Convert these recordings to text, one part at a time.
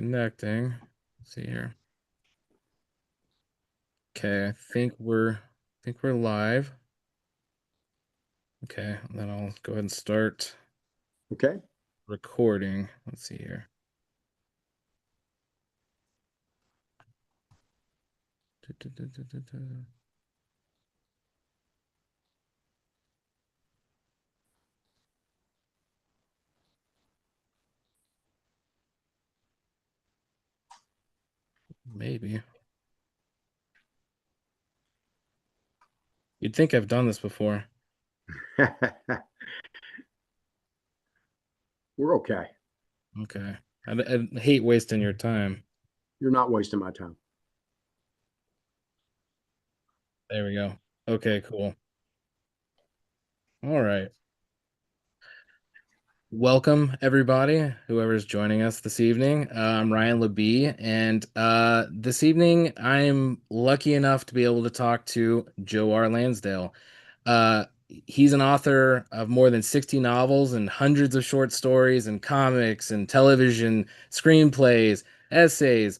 Connecting. Let's see here. Okay, I think we're live. Okay, then I'll go ahead and start Okay. recording. Let's see here. Maybe. You'd think I've done this before. We're okay. Okay. I hate wasting your time. You're not wasting my time. There we go. Okay, cool. All right. Welcome, everybody, whoever's joining us this evening. I'm Ryan Labie, and this evening I'm lucky enough to be able to talk to Joe R. Lansdale. He's an author of more than 60 novels and hundreds of short stories and comics and television, screenplays, essays.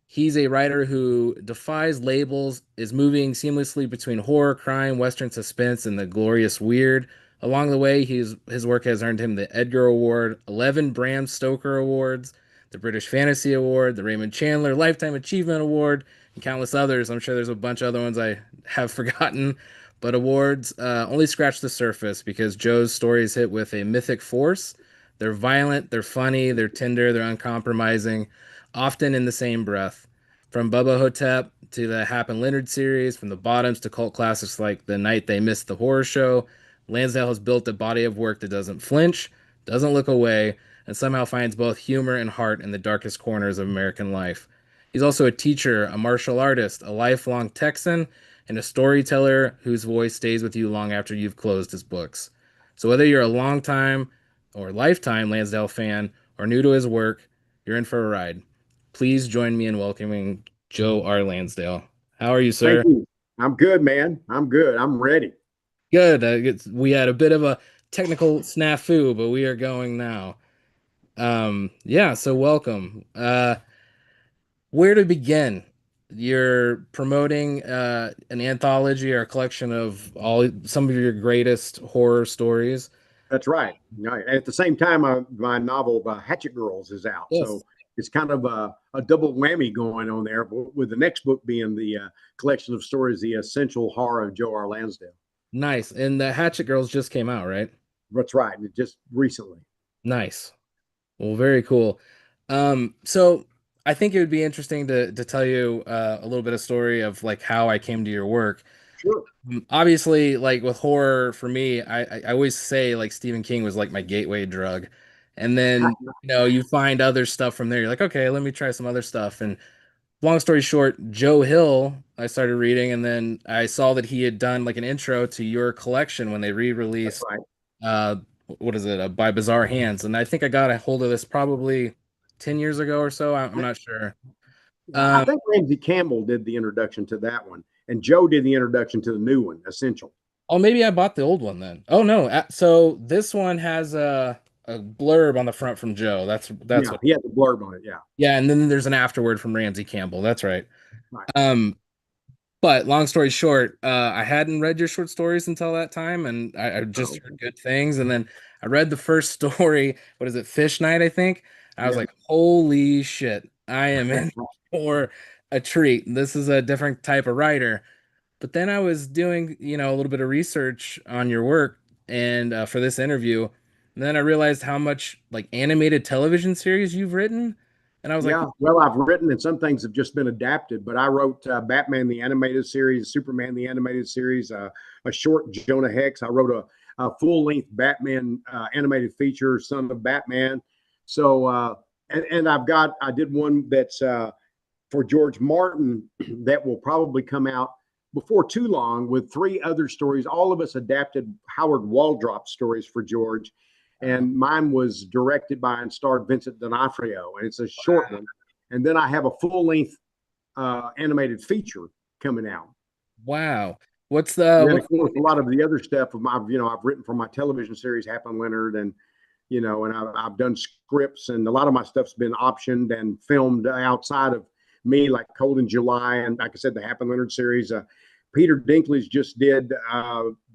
He's a writer who defies labels, is moving seamlessly between horror, crime, Western suspense, and the glorious weird. Along the way, his work has earned him the Edgar Award, 11 Bram Stoker Awards, the British Fantasy Award, the Raymond Chandler Lifetime Achievement Award, and countless others. I'm sure there's a bunch of other ones I have forgotten, but awards only scratch the surface because Joe's stories hit with a mythic force. They're violent, they're funny, they're tender, they're uncompromising, often in the same breath. From Bubba Ho-Tep to the Hap Leonard series, from the bottoms to cult classics like The Night They Missed the Horror Show, Lansdale has built a body of work that doesn't flinch, doesn't look away, and somehow finds both humor and heart in the darkest corners of American life. He's also a teacher, a martial artist, a lifelong Texan, and a storyteller whose voice stays with you long after you've closed his books. So whether you're a long-time or lifetime Lansdale fan or new to his work, you're in for a ride. Please join me in welcoming Joe R. Lansdale. How are you, Thank sir? you. I'm good, man. I'm good. I'm ready. Good. We had a bit of a technical snafu, but we are going now. Yeah, so welcome. Where to begin? You're promoting an anthology or a collection of all some of your greatest horror stories. That's right. Right. At the same time, my novel Hatchet Girls is out, Yes. so it's kind of a double whammy going on there. With the next book being the collection of stories, The Essential Horror of Joe R. Lansdale. Nice. And the Hatchet Girls just came out, right? That's right. Just recently. Nice. Well, very cool. So I think it would be interesting to tell you a little bit of story of like how I came to your work. Sure. Obviously, like with horror for me, I always say like Stephen King was like my gateway drug. And then, you find other stuff from there. You're like, okay, let me try some other stuff. And long story short, Joe Hill, I started reading, and then I saw that he had done like an intro to your collection when they That's re-released right. uh what is it, by Bizarre Hands. And I think I got a hold of this probably 10 years ago or so. I'm not sure. I Um, think Ramsey Campbell did the introduction to that one, and Joe did the introduction to the new one, Essential. oh, maybe I bought the old one then. Oh no, so this one has a blurb on the front from Joe. That's Yeah, what. he had the blurb on it. Yeah. Yeah, and then there's an afterword from Ramsey Campbell. That's right. Right. Um, But long story short, I hadn't read your short stories until that time, and I just Oh, heard good things. And then I read the first story. What is it, Fish Night, I think. I was yeah. like, holy shit, I am in for a treat. This is a different type of writer. But then I was doing, a little bit of research on your work and for this interview. And then I realized how much like animated television series you've written. And I was like, Yeah, well, I've written, and some things have just been adapted. But I wrote Batman the animated series, Superman the animated series, a short Jonah Hex. I wrote a full length Batman animated feature, Son of Batman. So, and I did one that's for George Martin that will probably come out before too long with three other stories. All of us adapted Howard Waldrop stories for George, uh, and mine was directed by and starred Vincent D'Onofrio, and it's a short one. And then I have a full length animated feature coming out. wow. And then, What's of course, a lot of the other stuff of my, I've written for my television series, Hap Leonard, and and I've done scripts, and a lot of my stuff's been optioned and filmed outside of me, like Cold in July, and like I said, the Hap Leonard series. Peter Dinklage just did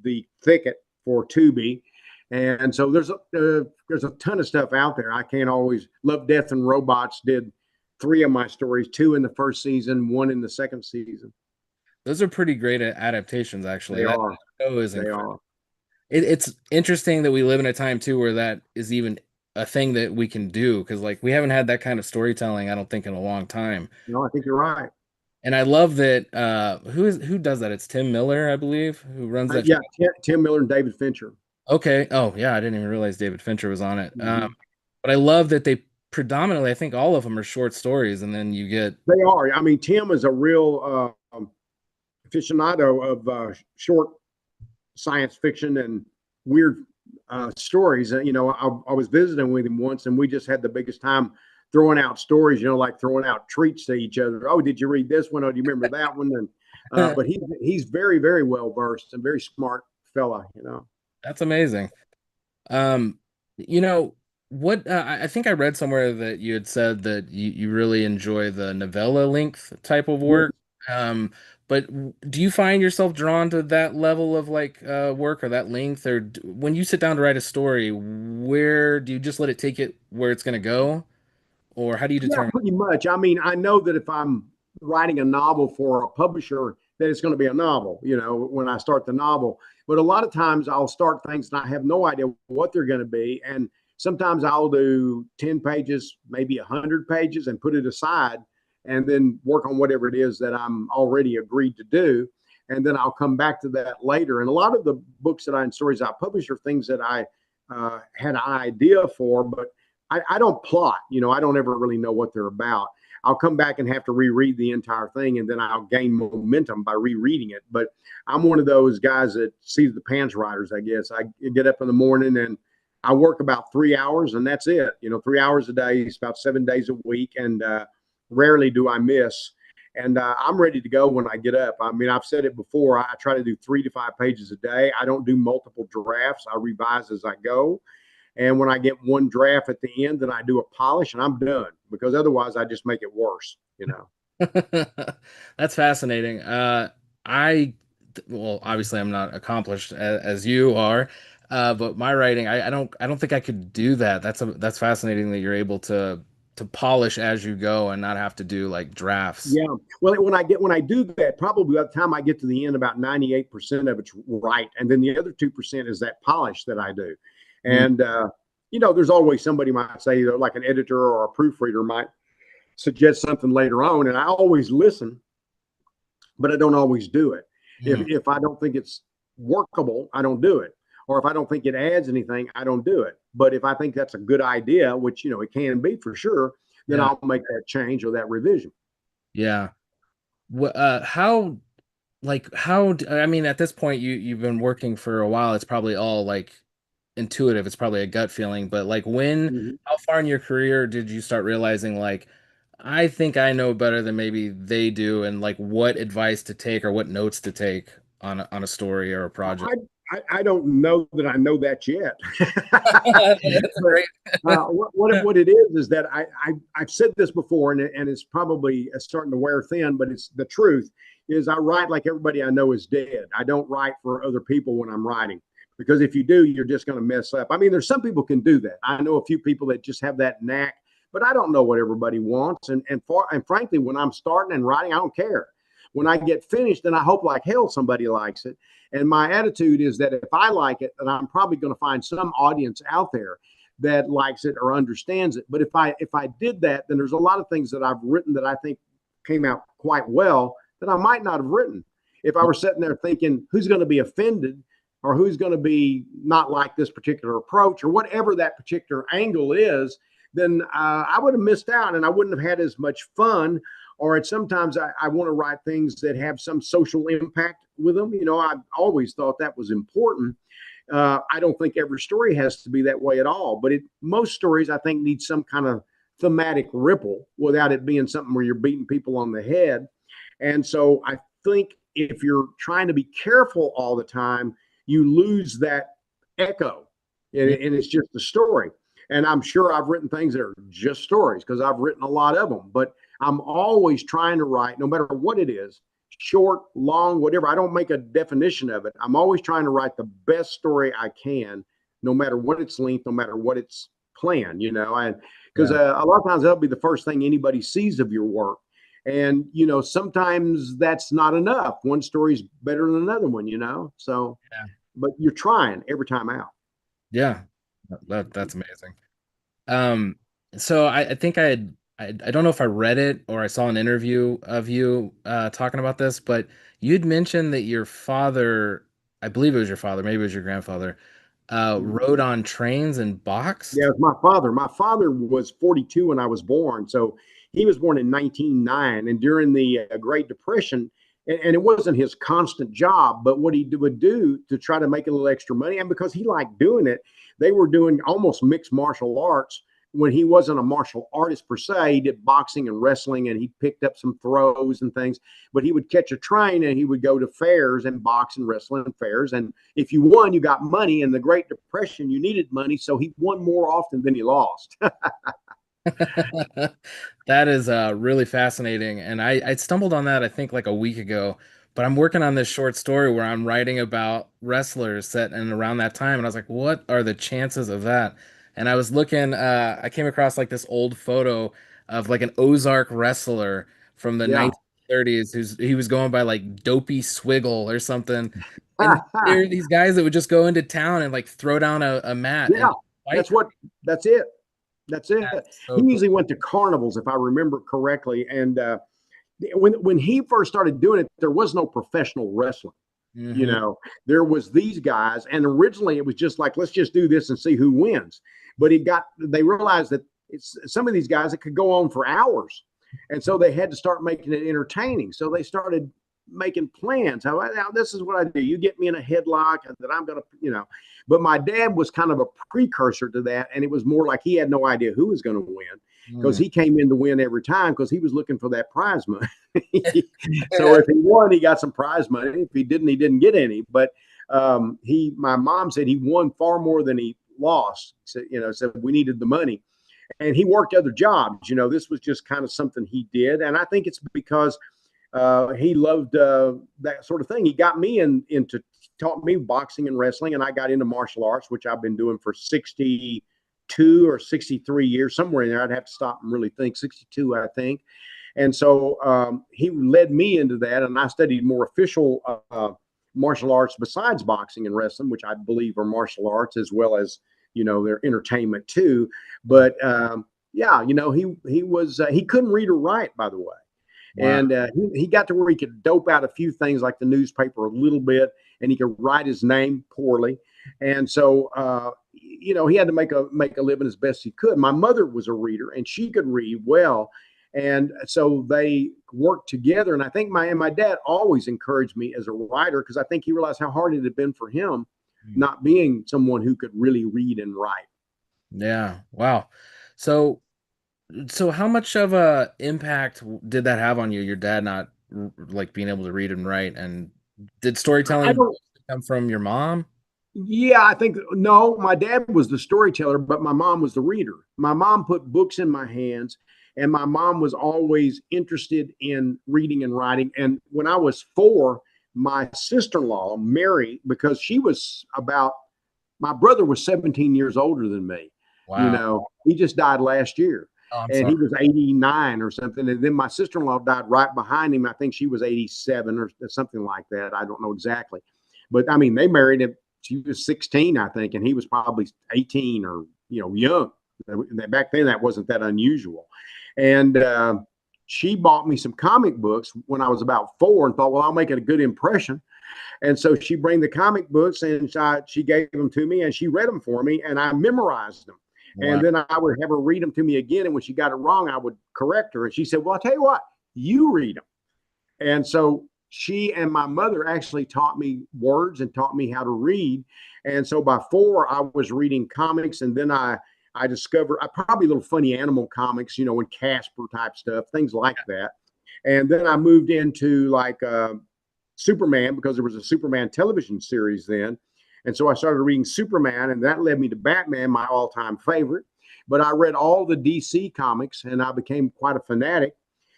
the Thicket for Tubi, and so there's a ton of stuff out there. I can't always. Love, Death, and Robots did three of my stories, two in the first season, one in the second season. Those are pretty great adaptations, actually. They That are. show is They incredible. are. It's interesting that we live in a time too where that is even a thing that we can do because like we haven't had that kind of storytelling, I don't think, in a long time. No, I think you're right. And I love that who does that? It's Tim Miller, I believe, who runs that Yeah, show. Tim Miller and David Fincher. Okay. Oh, yeah, I didn't even realize David Fincher was on it. Mhm. But I love that they predominantly, I think all of them are short stories, and then you get They are. I mean, Tim is a real aficionado of short science fiction and weird stories. I was visiting with him once, and we just had the biggest time throwing out stories. Like throwing out treats to each other. Oh, did you read this one? Oh, do you remember that one? And but he's very, very well versed and very smart fella. that's amazing. Um, you know, what I think I read somewhere that you had said that you really enjoy the novella length type of Yes. work. But do you find yourself drawn to that level of like work or that length, or when you sit down to write a story, where do you just let it take it where it's going to go, or how do you Yeah, determine? pretty much. I mean, I know that if I'm writing a novel for a publisher, that it's going to be a novel, when I start the novel. But a lot of times I'll start things and I have no idea what they're going to be. And sometimes I'll do 10 pages, maybe 100 pages and put it aside and then work on whatever it is that I'm already agreed to do. And then I'll come back to that later. And a lot of the books that and stories I publish are things that I had an idea for, but I don't plot. I don't ever really know what they're about. I'll come back and have to reread the entire thing, and then I'll gain momentum by rereading it. But I'm one of those guys that sees the pants riders, I guess. I get up in the morning and I work about 3 hours, and that's it. 3 hours a day. It's about 7 days a week, and rarely do I miss. And I'm ready to go when I get up. I mean, I've said it before. I try to do 3 to 5 pages a day. I don't do multiple drafts. I revise as I go. And when I get one draft at the end, then I do a polish and I'm done, because otherwise I just make it worse. That's fascinating. I, well, obviously I'm not accomplished as you are, but my writing, I don't think I could do that. That's fascinating that you're able to polish as you go and not have to do like drafts. Yeah. Well, when I do that, probably by the time I get to the end, about 98% of it's right. And then the other 2% is that polish that I do. Mm, And, there's always somebody might say, like an editor or a proofreader might suggest something later on. And I always listen, but I don't always do it. If, mm, if I don't think it's workable, I don't do it. Or if I don't think it adds anything, I don't do it. But if I think that's a good idea, which, it can be for sure, then yeah, I'll make that change or that revision. yeah. How I mean, at this point you've been working for a while. It's probably all like intuitive. It's probably a gut feeling, but like Mhm. how far in your career did you start realizing like, I think I know better than maybe they do, and like what advice to take or what notes to take on a story or a project? I, I don't know that I know that yet. That's But great. what it is that I've said this before, and it's probably starting to wear thin, but it's the truth. Is I write like everybody I know is dead. I don't write for other people when I'm writing, because if you do, you're just going to mess up. I mean, there's some people can do that. I know a few people that just have that knack, but I don't know what everybody wants. And frankly, when I'm starting and writing, I don't care. When I get finished, then I hope like hell somebody likes it. And my attitude is that if I like it, then I'm probably going to find some audience out there that likes it or understands it. But if I did that, then there's a lot of things that I've written that I think came out quite well that I might not have written if I were sitting there thinking who's going to be offended or who's going to be not like this particular approach or whatever that particular angle is. Then I would have missed out and I wouldn't have had as much fun. Or sometimes I want to write things that have some social impact with them. I've always thought that was important. I don't think every story has to be that way at all, but most stories I think need some kind of thematic ripple without it being something where you're beating people on the head. And so I think if you're trying to be careful all the time, you lose that echo, and it's just a story. And I'm sure I've written things that are just stories because I've written a lot of them. But I'm always trying to write, no matter what it is, short, long, whatever. I don't make a definition of it. I'm always trying to write the best story I can, no matter what its length, no matter what its plan, and because Yeah. a lot of times that'll be the first thing anybody sees of your work. And, sometimes that's not enough. One story's better than another one, So, Yeah. but you're trying every time out. Yeah. That's amazing. Um, so I think I don't know if I read it or I saw an interview of you talking about this, but you'd mentioned that your father, I believe it was your father, maybe it was your grandfather, rode on trains and Yeah, boxed. it was my father. My father was 42 when I was born. So he was born in 1909. And during the Great Depression, and it wasn't his constant job, but what he would do to try to make a little extra money, and because he liked doing it, they were doing almost mixed martial arts when he wasn't a martial artist per se. He did boxing and wrestling, and he picked up some throws and things. But he would catch a train and he would go to fairs and box and wrestle in fairs. And if you won, you got money. In the Great Depression, you needed money, so he won more often than he lost. That is really fascinating. And I stumbled on that, I think, like a week ago. But I'm working on this short story where I'm writing about wrestlers set in around that time. And I was like, what are the chances of that? And I was looking, I came across like this old photo of like an Ozark wrestler from the Yeah. 1930s he was going by like Dopey Swiggle or something. And there are these guys that would just go into town and like throw down a mat and Yeah. fight. That's what, that's it. That's it. That's He so cool. usually went to carnivals, if I remember correctly. And when he first started doing it, there was no professional wrestling. you Hmm. know there was these guys, and originally it was just like, let's just do this and see who wins. But they realized that some of these guys, it could go on for hours, and so they had to start making it entertaining. So they started making plans. How, now this is what I do: you get me in a headlock that I'm gonna, but my dad was kind of a precursor to that, and it was more like he had no idea who was going to win, because Mm. he came in to win every time because he was looking for that prize money. So if he won, he got some prize money. If he didn't get any. But my mom said he won far more than he lost. So, said we needed the money, and he worked other jobs. This was just kind of something he did, and I think it's because he loved that sort of thing. He got me into taught me boxing and wrestling, and I got into martial arts, which I've been doing for 62 or 63 years, somewhere in there. I'd have to stop and really think. 62, I think. And so he led me into that, and I studied more official martial arts besides boxing and wrestling, which I believe are martial arts, as well as their entertainment too. But yeah, he couldn't read or write, by the way. Wow. And he got to where he could dope out a few things like the newspaper a little bit, and he could write his name poorly. And so, he had to make a living as best he could. My mother was a reader, and she could read well, and so they worked together. And I think my dad always encouraged me as a writer, because I think he realized how hard it had been for him, not being someone who could really read and write. Yeah. Wow. So so how much of a impact did that have on you, your dad not like being able to read and write? And did I storytelling don't come from your mom? Yeah, I think no, my dad was the storyteller, but my mom was the reader. My mom put books in my hands, and my mom was always interested in reading and writing. And when I was 4, my sister-in-law, Mary, because my brother was 17 years older than me. Wow. He just died last year, Oh, I'm and sorry. he was 89 or something. And then my sister-in-law died right behind him. I think she was 87 or something like that. I don't know exactly. But I mean, they married him. She was 16, I think, and he was probably 18 or, young. Back then, that wasn't that unusual. And she bought me some comic books when I was about 4, and thought, well, I'll make it a good impression. And so she bring the comic books, and she gave them to me, and she read them for me, and I memorized them. And Wow. then I would have her read them to me again. And when she got it wrong, I would correct her. And she said, well, I'll tell you what, you read them. And so she and my mother actually taught me words and taught me how to read. And so by 4, I was reading comics, and then I discovered probably little funny animal comics, and Casper type stuff, things like that. And then I moved into like Superman, because there was a Superman television series then. And so I started reading Superman, and that led me to Batman, my all time favorite. but I read all the DC comics and I became quite a fanatic.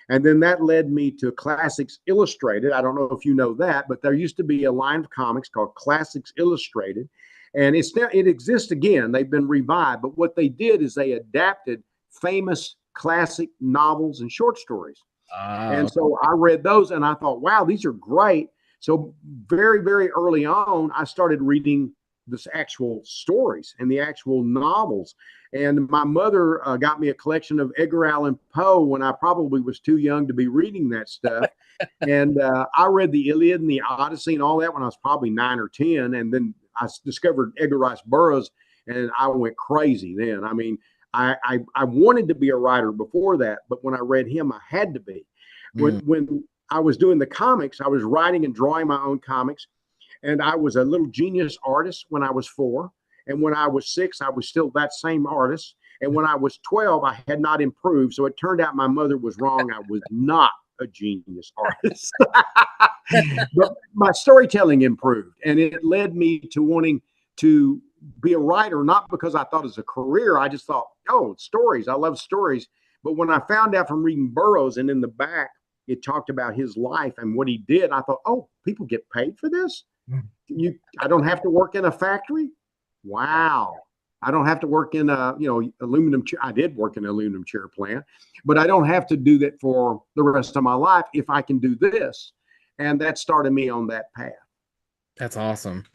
And then that led me to Classics Illustrated. I don't know if you know that, but there used to be a line of comics called Classics Illustrated. And it exists again. They've been revived. But what they did is they adapted famous classic novels and short stories. Ah, And so I read those and I thought, wow, these are great. So very, very early on, I started reading this actual stories and the actual novels. And my mother got me a collection of Edgar Allan Poe when I probably was too young to be reading that stuff. And I read the Iliad and the Odyssey and all that when I was probably 9 or 10. And then I discovered Edgar Rice Burroughs and I went crazy then. I mean, I wanted to be a writer before that, but when I read him, I had to be. mm, When I was doing the comics, I was writing and drawing my own comics. And I was a little genius artist when I was 4. And when I was 6, I was still that same artist. And when I was 12, I had not improved. So it turned out my mother was wrong. I was not a genius artist. But my storytelling improved. And it led me to wanting to be a writer, not because I thought it was a career. I just thought, oh, stories. I love stories. But when I found out from reading Burroughs and in the back, it talked about his life and what he did, I thought, oh, people get paid for this? I don't have to work in a factory. Wow. I don't have to work in a, aluminum chair. I did work in an aluminum chair plant, but I don't have to do that for the rest of my life if I can do this. And that started me on that path. that's awesome.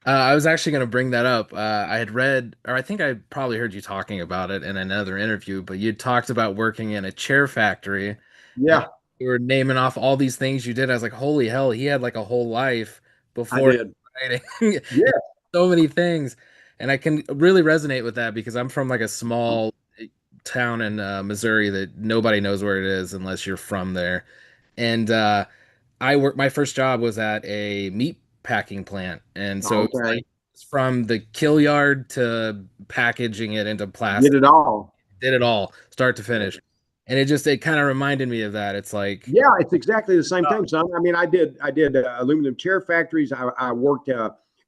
I was actually going to bring that up. I had read, or I think I probably heard you talking about it in another interview, but you talked about working in a chair factory and Yeah, you were naming off all these things you did. I was like, holy hell, he had like a whole life I before did. writing. Yeah, So many things. And I can really resonate with that because I'm from like a small town in Missouri that nobody knows where it is unless you're from there. And my first job was at a meat packing plant. And so it's okay. like from the kill yard to packaging it into Did plastic, it all. did it all, start to finish. And it kind of reminded me of that. It's like, Yeah, it's exactly the same thing. So I mean, I did aluminum chair factories. I worked.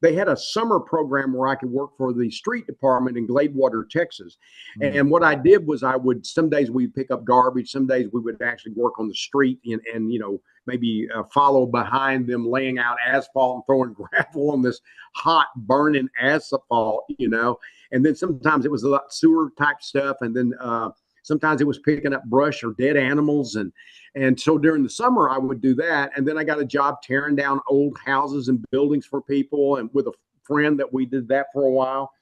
They had a summer program where I could work for the street department in Gladewater, Texas. mm, And what I did was I would some days we'd pick up garbage, some days we would actually work on the street and maybe follow behind them laying out asphalt and throwing gravel on this hot burning asphalt. And then sometimes it was a lot sewer type stuff, and then sometimes it was picking up brush or dead animals. And so during the summer, I would do that. And then I got a job tearing down old houses and buildings for people. And with a friend that we did that for a while.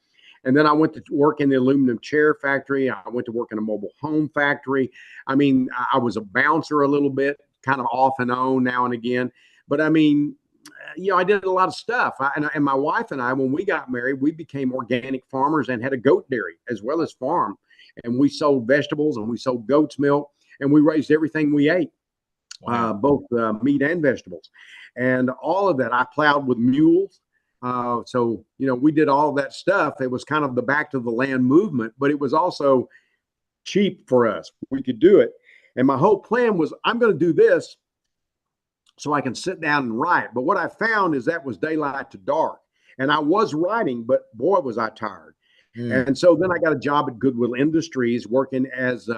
And then I went to work in the aluminum chair factory. I went to work in a mobile home factory. I mean, I was a bouncer a little bit, kind of off and on now and again. But I mean, I did a lot of stuff. And my wife and I, when we got married, we became organic farmers and had a goat dairy as well as farm. And we sold vegetables and we sold goat's milk and we raised everything we ate, wow. both meat and vegetables. And all of that, I plowed with mules. We did all of that stuff. It was kind of the back to the land movement, but it was also cheap for us. We could do it. And my whole plan was I'm going to do this so I can sit down and write. But what I found is that was daylight to dark. And I was writing, but boy, was I tired. Mm, And so then I got a job at Goodwill Industries working as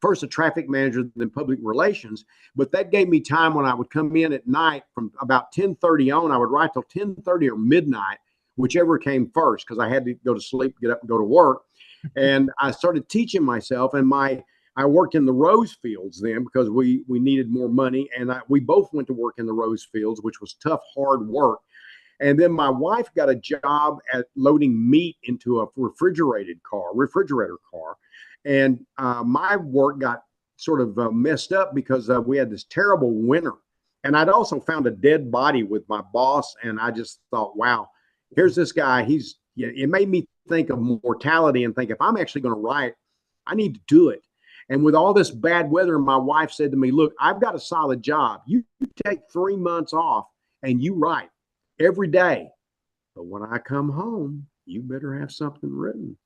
first a traffic manager, then public relations. But that gave me time when I would come in at night from about 10:30 on. I would write till 10:30 or midnight, whichever came first, because I had to go to sleep, get up and go to work. And I started teaching myself. And I worked in the rose fields then because we needed more money. And we both went to work in the rose fields, which was tough, hard work. And then my wife got a job at loading meat into a refrigerator car. And my work got sort of messed up because we had this terrible winter. And I'd also found a dead body with my boss. And I just thought, wow, here's this guy. It made me think of mortality and think if I'm actually going to write, I need to do it. And with all this bad weather, my wife said to me, look, I've got a solid job. You take 3 months off and you write every day. But when I come home, you better have something written.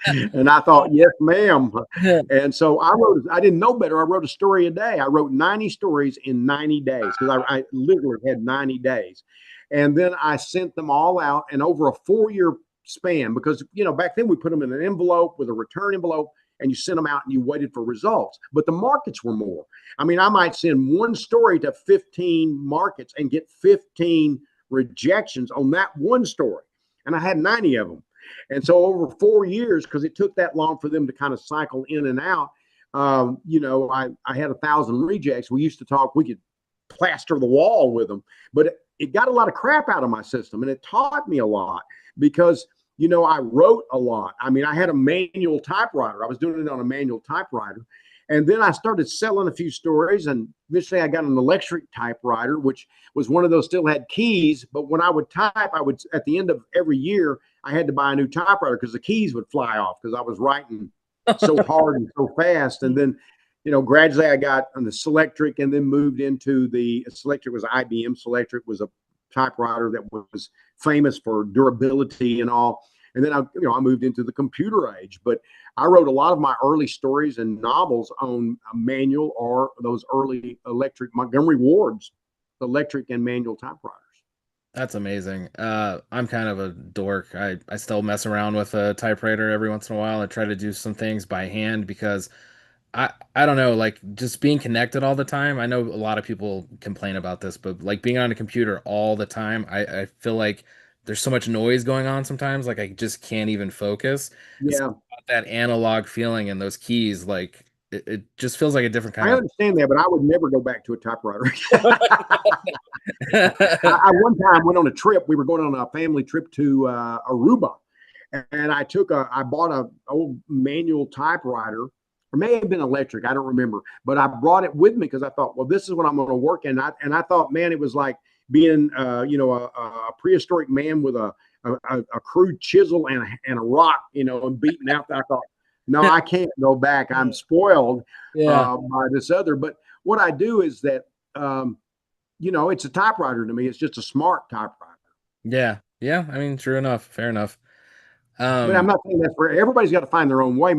And I thought, yes, ma'am. yeah. And so I didn't know better. I wrote a story a day. I wrote 90 stories in 90 days because I literally had 90 days. And then I sent them all out. And over a 4-year span because back then we put them in an envelope with a return envelope and you sent them out and you waited for results. But the markets were more. I mean, I might send one story to 15 markets and get 15 rejections on that one story. And I had 90 of them. And so over 4 years, because it took that long for them to kind of cycle in and out, I had 1,000 rejects. We used to talk, we could plaster the wall with them, but it got a lot of crap out of my system and it taught me a lot because I wrote a lot. I mean, I had a manual typewriter. I was doing it on a manual typewriter. And then I started selling a few stories. And eventually I got an electric typewriter, which was one of those still had keys. But when I would type, I would, at the end of every year, I had to buy a new typewriter because the keys would fly off because I was writing so hard and so fast. And then, gradually I got on the Selectric and then moved into the Selectric was IBM Selectric was a typewriter that was famous for durability and all. And then I moved into the computer age. But I wrote a lot of my early stories and novels on a manual or those early electric Montgomery Ward's electric and manual typewriters. That's amazing. I'm kind of a dork. I still mess around with a typewriter every once in a while. I try to do some things by hand because I don't know, like just being connected all the time. I know a lot of people complain about this, but like being on a computer all the time, I feel like there's so much noise going on sometimes, like I just can't even focus. It's Yeah, about that analog feeling and those keys, like it just feels like a different I kind understand that, but I would never go back to a typewriter. of. I one time went on a trip. We were going on a family trip to Aruba, and I bought a old manual typewriter, or may have been electric. I don't remember, but I brought it with me because I thought, well, this is what I'm going to work in. I thought, man, it was like being, a prehistoric man with a crude chisel and a rock, and beating out. I thought, no, I can't go back. I'm spoiled Yeah. by this other. But what I do is that. It's a typewriter to me. It's just a smart typewriter. Yeah. Yeah. I mean, true enough. Fair enough. But I'm Um, not saying that's for everybody's got to find their own way.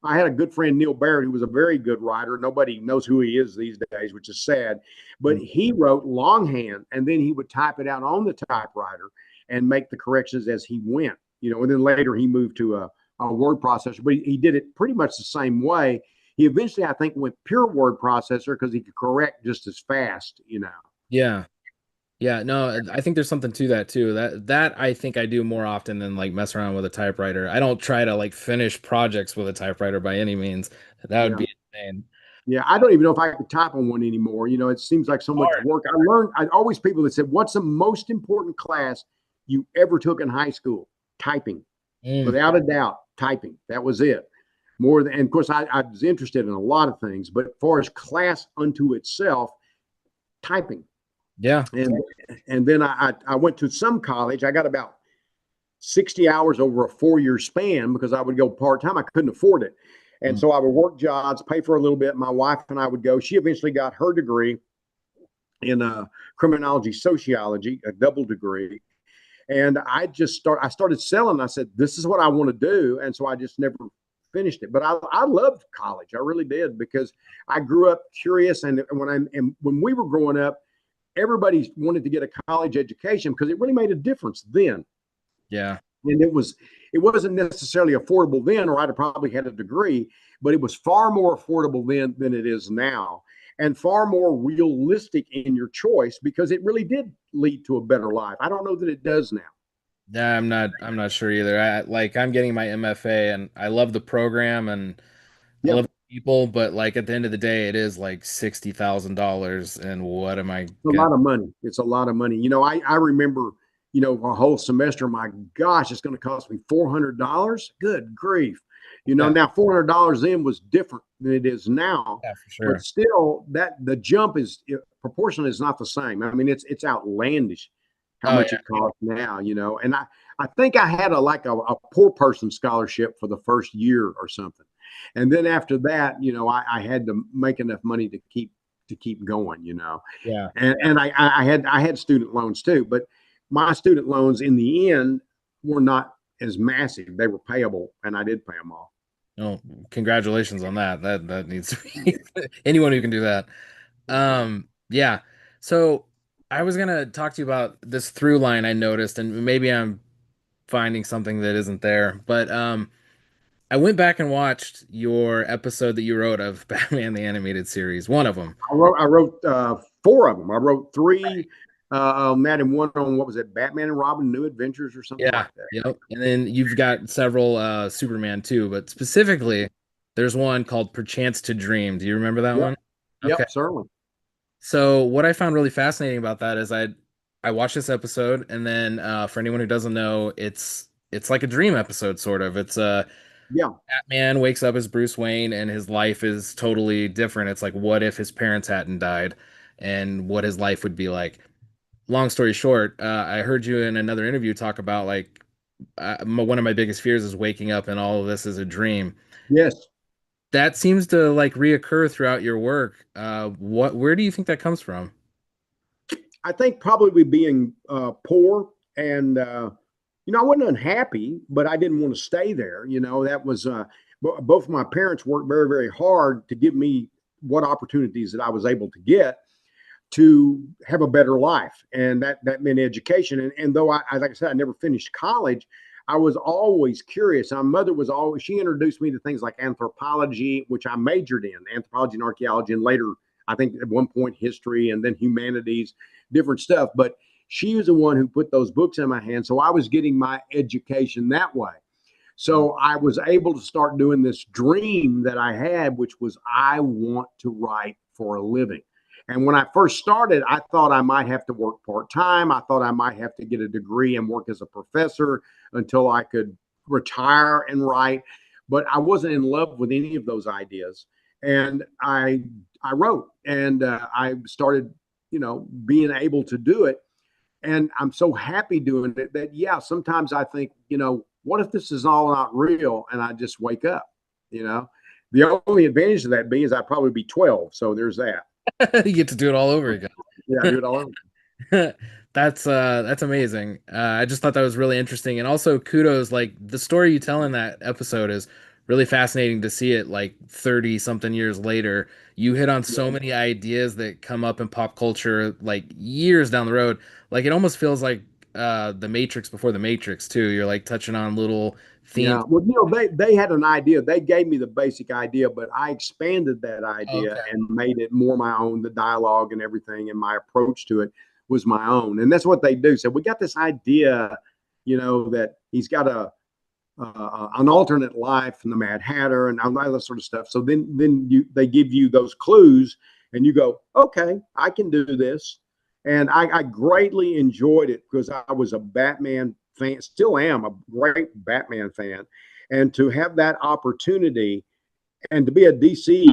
I had a good friend, Neil Barrett, who was a very good writer. Nobody knows who he is these days, which is sad. But he wrote longhand and then he would type it out on the typewriter and make the corrections as he went, and then later he moved to a word processor, but he did it pretty much the same way. He eventually, I think, went pure word processor because he could correct just as fast. yeah. Yeah, no, I think there's something to that too. That I think I do more often than like mess around with a typewriter. I don't try to like finish projects with a typewriter by any means. That would Yeah. be insane. Yeah, I don't even know if I could type on one anymore. It seems like so much Hard. work. I always people that said, "What's the most important class you ever took in high school?" Typing, Mm, without a doubt, typing. That was it. More than, and of course, I was interested in a lot of things, but as far as class unto itself, typing. yeah. And then I went to some college. I got about 60 hours over a 4 year span because I would go part time. I couldn't afford it. And Mm, so I would work jobs, pay for a little bit. My wife and I would go. She eventually got her degree in criminology sociology, a double degree. And I started selling. I said, this is what I want to do. And so I just never finished it. But I loved college. I really did because I grew up curious. And when we were growing up, everybody wanted to get a college education because it really made a difference then. yeah. And it wasn't necessarily affordable then, or I'd have probably had a degree, but it was far more affordable then than it is now, and far more realistic in your choice because it really did lead to a better life. I don't know that it does now. Yeah, I'm not sure either. I'm getting my MFA and I love the program and I love Yep. the people, but like at the end of the day, it is like $60,000 and what am I It's a gonna lot of money. It's a lot of money. I remember, a whole semester. My gosh, it's going to cost me $400. Good grief. Yeah, Now $400 then was different than it is now, yeah, for but sure. still, that the jump is proportion is not the same. I mean, it's outlandish how Oh much yeah. it costs now. And I think I had a poor person scholarship for the first year or something, and then after that, I had to make enough money to keep going. Yeah. And I had student loans too, but my student loans in the end were not as massive. They were payable, and I did pay them off. Oh, congratulations on that. That needs to be anyone who can do that. Yeah. So I was gonna talk to you about this through line I noticed, and maybe I'm finding something that isn't there. But I went back and watched your episode that you wrote of Batman the Animated Series, one of them. I wrote four of them. I wrote three on that and one on what was it, Batman and Robin New Adventures or something Yeah, like that. yep. And then you've got several Superman too, but specifically there's one called Perchance to Dream. Do you remember that Yep, one? Okay. yep, certainly. So what I found really fascinating about that is I watched this episode, and then for anyone who doesn't know, it's like a dream episode sort of. It's Yeah, Batman wakes up as Bruce Wayne and his life is totally different. It's like what if his parents hadn't died and what his life would be like. Long story short, I heard you in another interview talk about like one of my biggest fears is waking up and all of this is a dream. yes. That seems to like reoccur throughout your work. Where do you think that comes from? I think probably being poor and I wasn't unhappy, but I didn't want to stay there. That was both of my parents worked very, very hard to give me what opportunities that I was able to get to have a better life, and that meant education. And though like I said, I never finished college, I was always curious. My mother was always she introduced me to things like anthropology, which I majored in anthropology and archaeology, and later I think at one point history, and then humanities, different stuff. But she was the one who put those books in my hand, so I was getting my education that way. So I was able to start doing this dream that I had, which was I want to write for a living. And when I first started, I thought I might have to work part time. I thought I might have to get a degree and work as a professor until I could retire and write. But I wasn't in love with any of those ideas. And I wrote and I started, being able to do it. And I'm so happy doing it that, yeah, sometimes I think, what if this is all not real and I just wake up, you know? The only advantage of that being is I'd probably be 12. So there's that. You get to do it all over Yeah, I do again. it all over. That's amazing. I just thought that was really interesting, and also kudos. Like the story you tell in that episode is really fascinating to see it. Like 30 something years later, you hit on so Yeah. many ideas that come up in pop culture, like years down the road. Like it almost feels like the Matrix before the Matrix too. You're like touching on little themes. Yeah. Well, they had an idea. They gave me the basic idea, but I expanded that idea Okay. and made it more my own. The dialogue and everything and my approach to it was my own. And that's what they do. So we got this idea, that he's got an alternate life from the Mad Hatter and all that sort of stuff. So then they give you those clues and you go, okay, I can do this. And I greatly enjoyed it because I was a Batman fan, still am a great Batman fan. And to have that opportunity and to be a DC,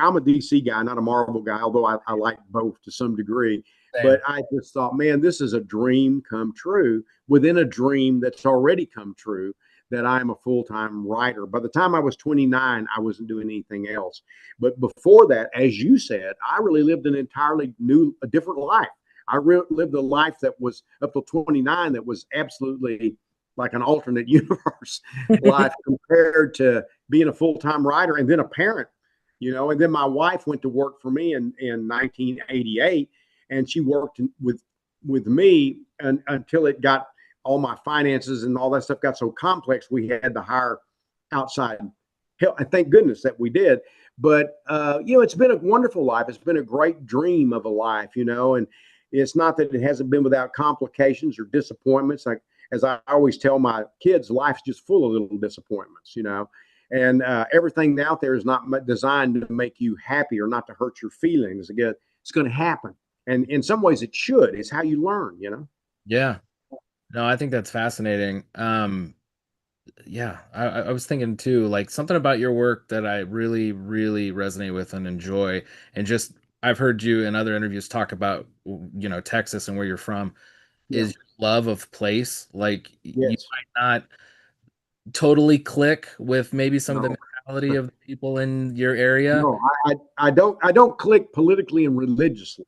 I'm a DC guy, not a Marvel guy, although I like both to some degree. Same. But I just thought, man, this is a dream come true within a dream that's already come true that I'm a full time writer. By the time I was 29, I wasn't doing anything else. But before that, as you said, I really lived an entirely a different life. I lived a life that was up to 29 that was absolutely like an alternate universe life compared to being a full time writer and then a parent, And then my wife went to work for me in 1988, and she worked with me until it got all my finances and all that stuff got so complex. We had to hire outside help, and thank goodness that we did. But it's been a wonderful life. It's been a great dream of a life, and it's not that it hasn't been without complications or disappointments. Like as I always tell my kids, life's just full of little disappointments, and everything out there is not designed to make you happy or not to hurt your feelings. Again, it's going to happen, and in some ways, it should. It's how you learn. Yeah. No, I think that's fascinating. Yeah, I was thinking too, like something about your work that I really, really resonate with and enjoy. And just I've heard you in other interviews talk about, Texas and where you're from, Yeah. is your love of place. Like you Yes. might not totally click with maybe some of the No. mentality of the people in your area. No. I don't click politically and religiously.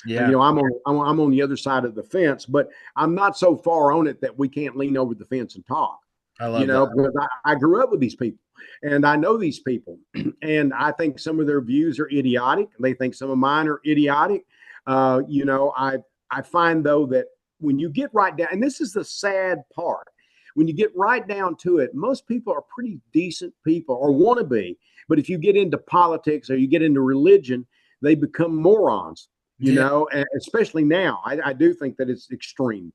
Yeah, I'm on the other side of the fence, but I'm not so far on it that we can't lean over the fence and talk. I love that. Because I grew up with these people and I know these people, and I think some of their views are idiotic. They think some of mine are idiotic. I find though that when you get right down, and this is the sad part, when you get right down to it, most people are pretty decent people or want to be. But if you get into politics or you get into religion, they become morons, Yeah. and especially now. I do think that it's extreme.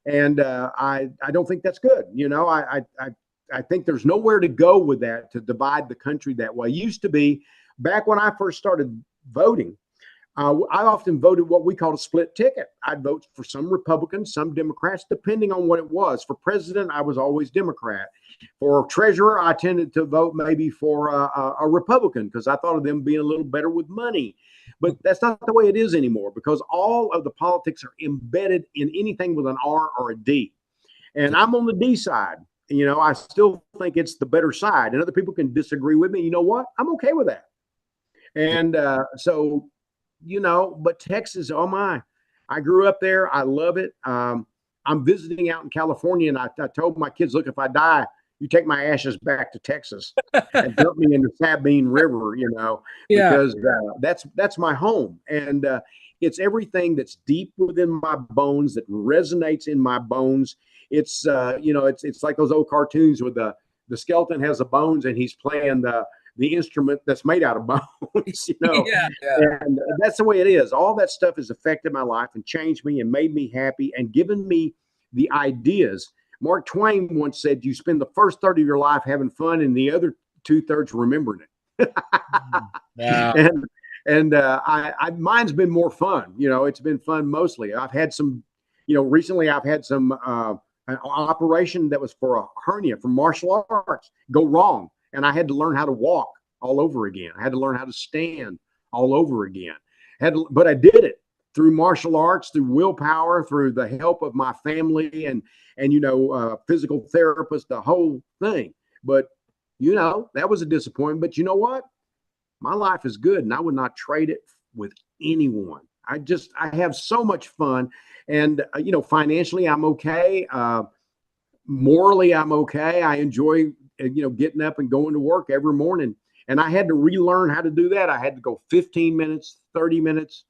And I don't think that's good. I think there's nowhere to go with that to divide the country that way. It used to be back when I first started voting. I often voted what we called a split ticket. I'd vote for some Republicans, some Democrats, depending on what it was. For president, I was always Democrat. For treasurer, I tended to vote maybe for a Republican because I thought of them being a little better with money. But that's not the way it is anymore because all of the politics are embedded in anything with an R or a D. And I'm on the D side. I still think it's the better side. And other people can disagree with me. You know what? I'm okay with that. And but Texas, oh my, I grew up there. I love it. I'm visiting out in California, and I told my kids, look, if I die, you take my ashes back to Texas and dump me in the Sabine River, Yeah. because that's my home. And it's everything that's deep within my bones that resonates in my bones. It's like those old cartoons where the skeleton has the bones and he's playing the instrument that's made out of bones, Yeah. Yeah. and that's the way it is. All that stuff has affected my life and changed me and made me happy and given me the ideas. Mark Twain once said, you spend the first third of your life having fun and the other 2/3 remembering it. Wow. and mine's been more fun. It's been fun mostly. I've had some, recently I've had some an operation that was for a hernia from martial arts go wrong. And I had to learn how to walk all over again. I had to learn how to stand all over again. But I did it through martial arts, through willpower, through the help of my family and physical therapist, the whole thing. But that was a disappointment. But you know what? My life is good, and I would not trade it with anyone. I have so much fun, and financially I'm okay. Morally I'm okay. I enjoy getting up and going to work every morning. And I had to relearn how to do that. I had to go 15 minutes, 30 minutes,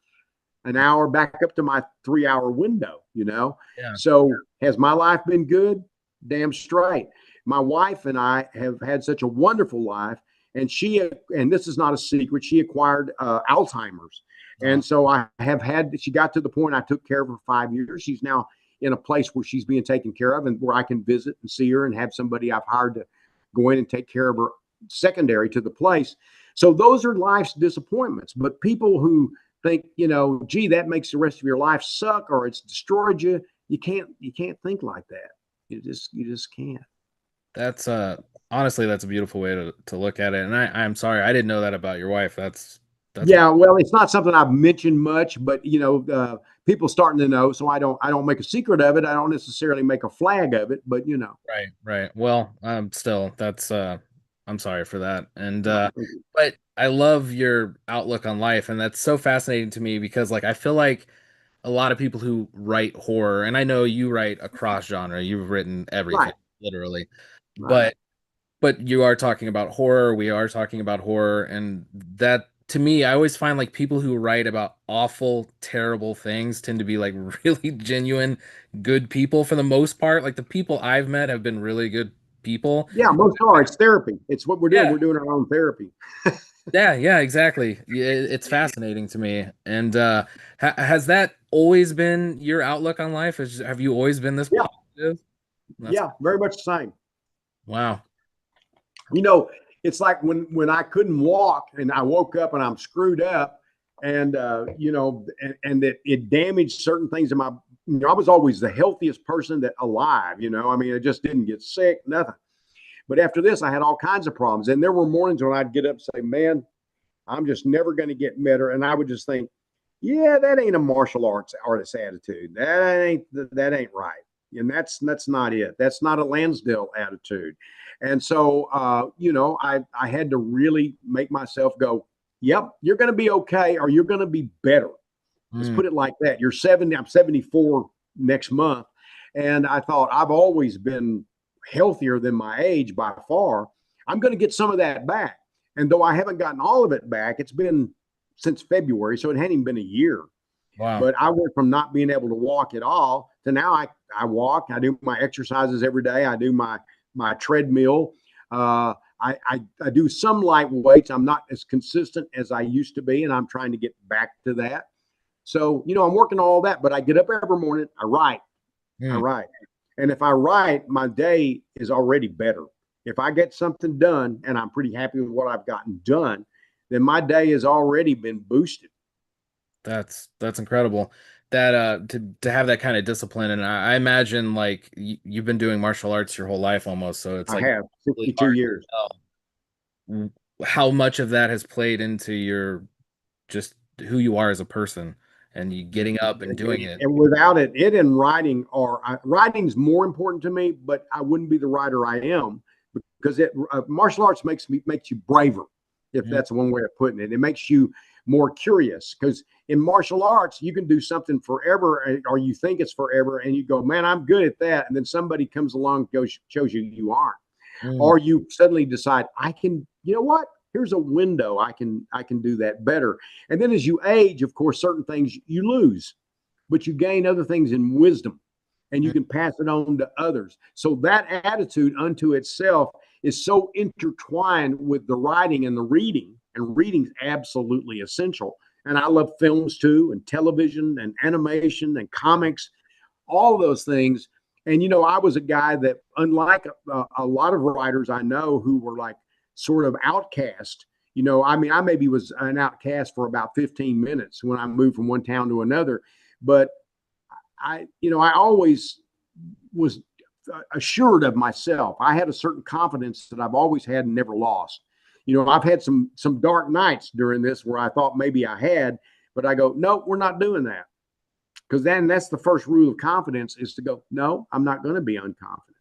an hour back up to my 3-hour window, Yeah. So has my life been good? Damn straight. My wife and I have had such a wonderful life. And and this is not a secret, she acquired Alzheimer's. And so she got to the point I took care of her 5 years. She's now in a place where she's being taken care of and where I can visit and see her and have somebody I've hired to go in and take care of her secondary to the place. So those are life's disappointments. But people who think, gee, that makes the rest of your life suck or it's destroyed you, you can't think like that. You just can't. That's honestly that's a beautiful way to look at it. And I'm sorry, I didn't know that about your wife. That's Yeah, well, it's not something I've mentioned much, but people starting to know, so I don't make a secret of it. I don't necessarily make a flag of it, but right, right. Well, still that's I'm sorry for that. And no, but I love your outlook on life, and that's so fascinating to me because like I feel like a lot of people who write horror, and I know you write across genre, you've written everything, right, literally. right. But you are talking about horror, we are talking about horror, and that to me, I always find like people who write about awful, terrible things tend to be like really genuine, good people for the most part. Like the people I've met have been really good people. Yeah, most are. It's therapy. It's what we're doing. Yeah. We're doing our own therapy. Yeah, yeah, exactly. Yeah, it's fascinating to me. And has that always been your outlook on life? Have you always been this Yeah, positive? That's yeah, very much the same. wow. You know, it's like when I couldn't walk and I woke up and I'm screwed up, and and it damaged certain things in my. I was always the healthiest person that alive. I mean, I just didn't get sick, nothing. But after this, I had all kinds of problems, and there were mornings when I'd get up and say, "Man, I'm just never going to get better," and I would just think, "Yeah, that ain't a martial arts artist attitude. That ain't right." And that's not it. That's not a Lansdale attitude. And so, I had to really make myself go, "Yep, you're going to be okay, or you're going to be better." Let's Mm, put it like that. You're 70. I'm 74 next month, and I thought I've always been healthier than my age by far. I'm going to get some of that back. And though I haven't gotten all of it back, it's been since February, so it hadn't even been a year. wow. But I went from not being able to walk at all to now I walk, I do my exercises every day, I do my treadmill. I do some light weights. I'm not as consistent as I used to be, and I'm trying to get back to that. So, I'm working on all that, but I get up every morning, I Mm, write. And if I write, my day is already better. If I get something done and I'm pretty happy with what I've gotten done, then my day has already been boosted. that's incredible. That to have that kind of discipline, and I imagine like you've been doing martial arts your whole life almost, so it's I like have really 62 hard years. to tell how much of that has played into your just who you are as a person and you getting up and doing it. And without it, it and writing writing's more important to me, but I wouldn't be the writer I am because martial arts makes you braver, if Mm, that's one way of putting it. It makes you more curious because in martial arts you can do something forever, or you think it's forever, and you go, man, I'm good at that, and then somebody comes along, goes shows you you aren't, mm, or you suddenly decide I can, you know what, here's a window, I can do that better. And then as you age, of course, certain things you lose, but you gain other things in wisdom, and you mm, can pass it on to others. So that attitude unto itself is so intertwined with the writing and the reading, and reading's absolutely essential. And I love films too, and television and animation and comics, all those things. And I was a guy that, unlike a lot of writers I know who were like sort of outcast. I mean, I maybe was an outcast for about 15 minutes when I moved from one town to another, but I always was assured of myself. I had a certain confidence that I've always had and never lost. I've had some dark nights during this where I thought maybe I had, but I go, no, we're not doing that. Because then that's the first rule of confidence, is to go, no, I'm not going to be unconfident.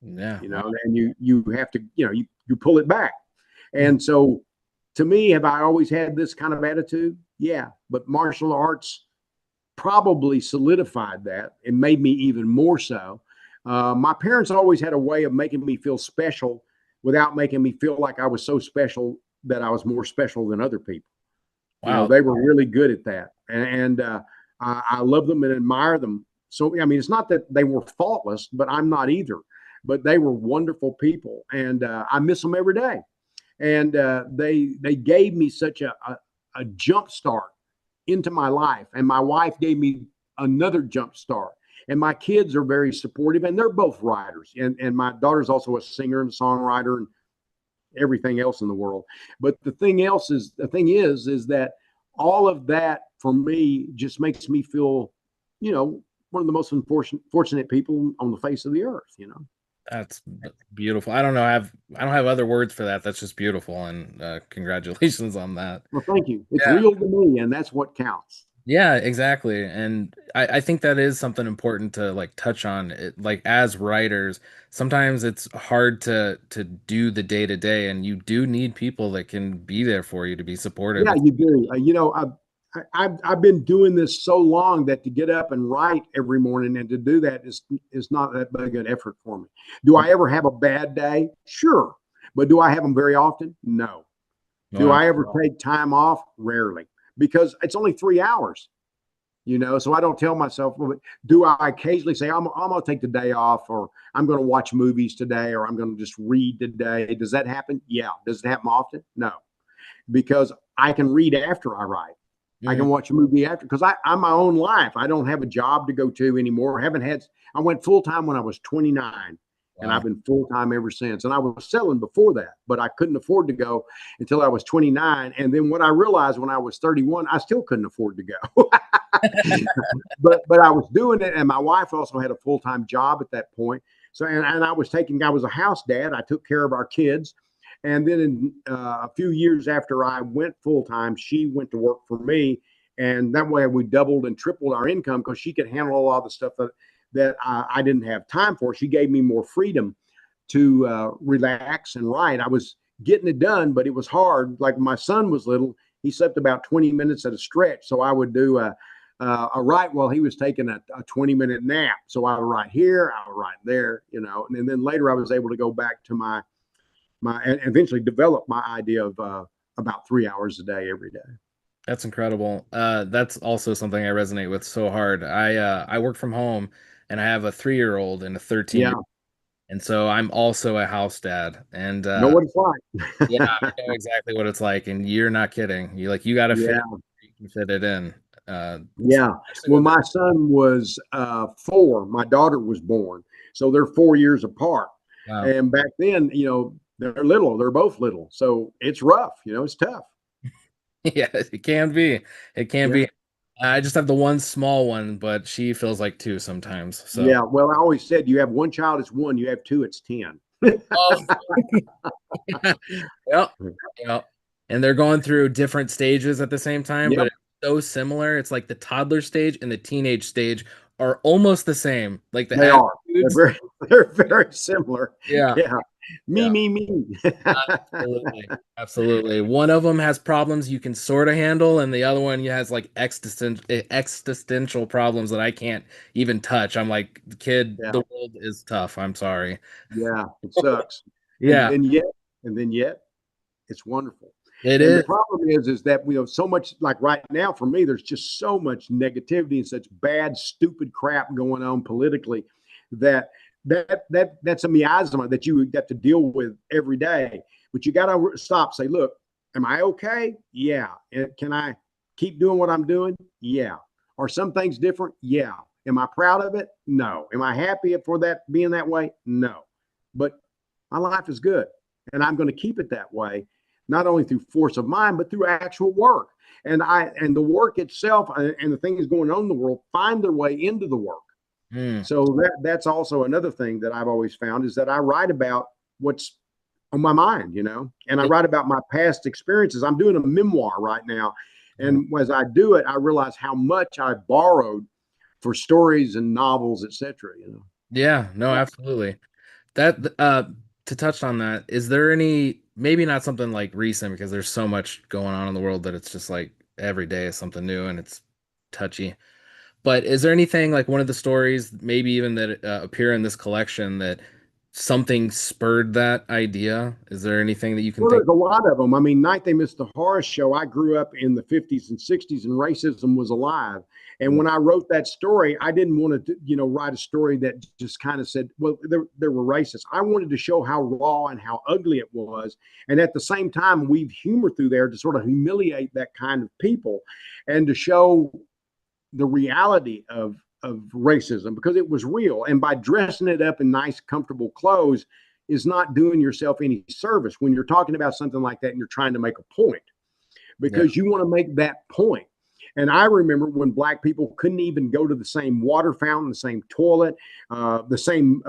yeah, wow. And you have to, you pull it back. Mm, And so, to me, have I always had this kind of attitude? Yeah, but martial arts probably solidified that and made me even more so. My parents always had a way of making me feel special without making me feel like I was so special that I was more special than other people. wow. They were really good at that, and I love them and admire them. So, I mean, it's not that they were faultless, but I'm not either. But they were wonderful people, and I miss them every day. And they gave me such a jump start into my life, and my wife gave me another jump start. And my kids are very supportive, and they're both writers. And my daughter's also a singer and songwriter and everything else in the world. But the thing is that all of that for me just makes me feel, one of the most fortunate people on the face of the earth. That's beautiful. I don't have other words for that. That's just beautiful, and congratulations on that. Well, thank you. It's Yeah. real to me, and that's what counts. Yeah, exactly. And I think that is something important to like touch on. Like as writers, sometimes it's hard to do the day to day, and you do need people that can be there for you to be supportive. Yeah, It's you do. I've been doing this so long that to get up and write every morning and to do that is not that big an effort for me. Do I ever have a bad day? Sure, but do I have them very often? No. Do wow. I ever take time off? Rarely, because it's only 3 hours. So I don't tell myself, well, do I occasionally say, I'm going to take the day off, or I'm going to watch movies today, or I'm going to just read today? Does that happen? Yeah. Does it happen often? No, because I can read after I write. I Mhm. can watch a movie after, because I'm my own life. I don't have a job to go to anymore. I haven't had. I went full time when I was 29, and Wow. I've been full time ever since. And I was selling before that, but I couldn't afford to go until I was 29. And then what I realized when I was 31, I still couldn't afford to go. but I was doing it, and my wife also had a full time job at that point. So, and I was a house dad. I took care of our kids. And then a few years after I went full time, she went to work for me, and that way we doubled and tripled our income because she could handle a lot of the stuff that I didn't have time for. She gave me more freedom to relax and write. I was getting it done, but it was hard. Like my son was little, he slept about 20 minutes at a stretch, so I would do a write while he was taking a 20-minute nap. So I would write here, I would write there, and then later I was able to go back to my and eventually develop my idea of about 3 hours a day every day. That's incredible. That's also something I resonate with so hard. I work from home and I have a 3-year-old and a 13-year, Yeah. and so I'm also a house dad. And Know what it's yeah, like. I know exactly what it's like, and you're not kidding. You got to fit it, Yeah. you can fit it in. Yeah. Especially Well, with the, my son was 4. My daughter was born. So they're 4 years apart. wow. And back then, they're little. They're both little. So it's rough. It's tough. Yeah, it can be. It can Yeah. be. I just have the one small one, but she feels like two sometimes. So, Yeah. Well, I always said you have one child, it's one. You have two, it's 10. oh, yep, yep. And they're going through different stages at the same time, but Yep. it's so similar. It's like the toddler stage and the teenage stage are almost the same. Like the They are. They're attitudes. very, they're very similar. Yeah, Yeah. Me, yeah. me, me. Absolutely. Absolutely. One of them has problems you can sort of handle, and the other one has like existential problems that I can't even touch. I'm like, kid, Yeah. the world is tough. I'm sorry. Yeah. It sucks. And Yeah, then yet, and then yet, it's wonderful. it And the is. problem is that we have so much, like right now for me, there's just so much negativity and such bad, stupid crap going on politically that that's a miasma that you got to deal with every day. But you got to stop, say, look, am I okay? Yeah. Can I keep doing what I'm doing? Yeah. Are some things different? Yeah. Am I proud of it? No. Am I happy for that being that way? No. But my life is good, and I'm going to keep it that way, not only through force of mind, but through actual work. And the work itself and the things going on in the world find their way into the work. Hmm. So that's also another thing that I've always found is that I write about what's on my mind, and I It- write about my past experiences. I'm doing a memoir right now. And as I do it, I realize how much I borrowed for stories and novels, etc. yeah, no, absolutely. That to touch on that, is there any maybe not something like recent because there's so much going on in the world that it's just like every day is something new and it's touchy. But is there anything like one of the stories, maybe even that appear in this collection that something spurred that idea? Is there anything that you can Well, think? there's a lot of them. I mean, Night They Missed the Horror Show. I grew up in the 50s and 60s, and racism was alive. And when I wrote that story, I didn't want to, write a story that just kind of said, well, there were racists. I wanted to show how raw and how ugly it was. And at the same time, weave humor through there to sort of humiliate that kind of people and to show the reality of racism because it was real. And by dressing it up in nice, comfortable clothes is not doing yourself any service when you're talking about something like that and you're trying to make a point Yeah. because you want to make that point. And I remember when black people couldn't even go to the same water fountain, the same toilet, the same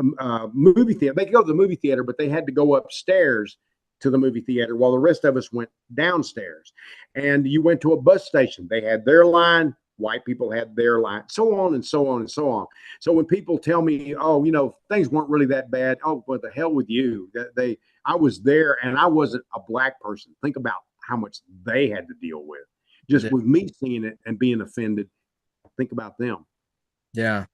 movie theater. They could go to the movie theater, but they had to go upstairs to the movie theater while the rest of us went downstairs. And you went to a bus station, they had their line, white people had their line, so on and so on and so on. So when people tell me, oh, things weren't really that bad, oh, what the hell with you? I was there and I wasn't a black person. Think about how much they had to deal with just Yeah. with me seeing it and being offended. Think about them. Yeah.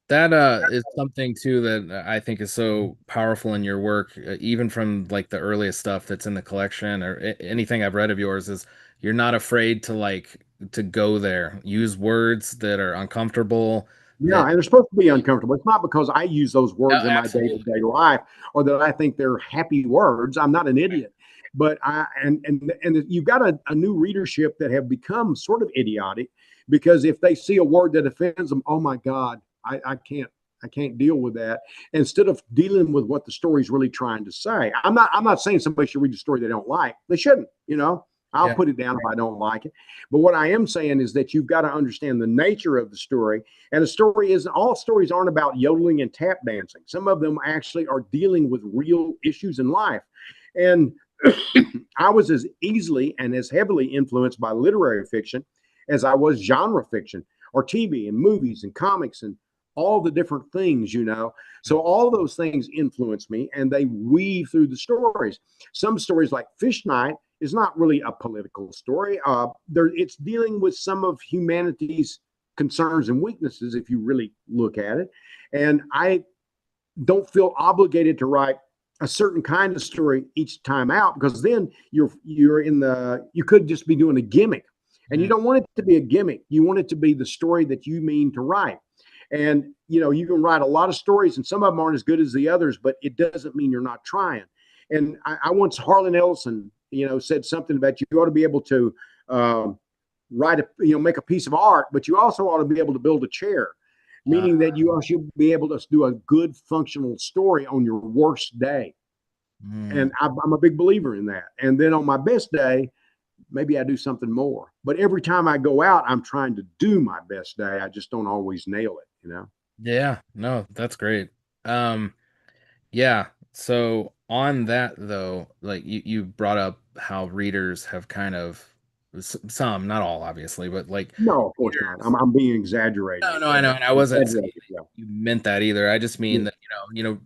That is something too that I think is so powerful in your work, even from like the earliest stuff that's in the collection or anything I've read of yours is you're not afraid to like to go there. Use words that are uncomfortable Yeah, that and they're supposed to be uncomfortable. It's not because I use those words yeah, in my absolutely. day-to-day life or that I think they're happy words. I'm not an idiot. But and you've got a new readership that have become sort of idiotic because if they see a word that offends them, oh my God, I can't deal with that. Instead of dealing with what the story's really trying to say. I'm not saying somebody should read a story they don't like. They shouldn't. I'll Yeah. put it down if I don't like it. But what I am saying is that you've got to understand the nature of the story. And the story is all stories aren't about yodeling and tap dancing. Some of them actually are dealing with real issues in life. And I was as easily and as heavily influenced by literary fiction as I was genre fiction or TV and movies and comics and all the different things. So all those things influence me and they weave through the stories. Some stories like Fish Night is not really a political story. It's dealing with some of humanity's concerns and weaknesses if you really look at it. And I don't feel obligated to write a certain kind of story each time out because then you could just be doing a gimmick and you Mhm. don't want it to be a gimmick. You want it to be the story that you mean to write. And you can write a lot of stories, and some of them aren't as good as the others, but it doesn't mean you're not trying. And I once Harlan Ellison, said something about you ought to be able to write make a piece of art, but you also ought to be able to build a chair, Uh, meaning that you also should be able to do a good functional story on your worst day. mm, And I'm a big believer in that. And then on my best day, maybe I do something more. But every time I go out, I'm trying to do my best day. I just don't always nail it. yeah, no, that's great. Um, yeah. So on that though, like you brought up how readers have kind of some, not all, obviously, but like No, of course not. readers. I'm being exaggerated. No, no, I know, and I wasn't saying Exaggerated, yeah. you meant that either. I just mean Yeah. that,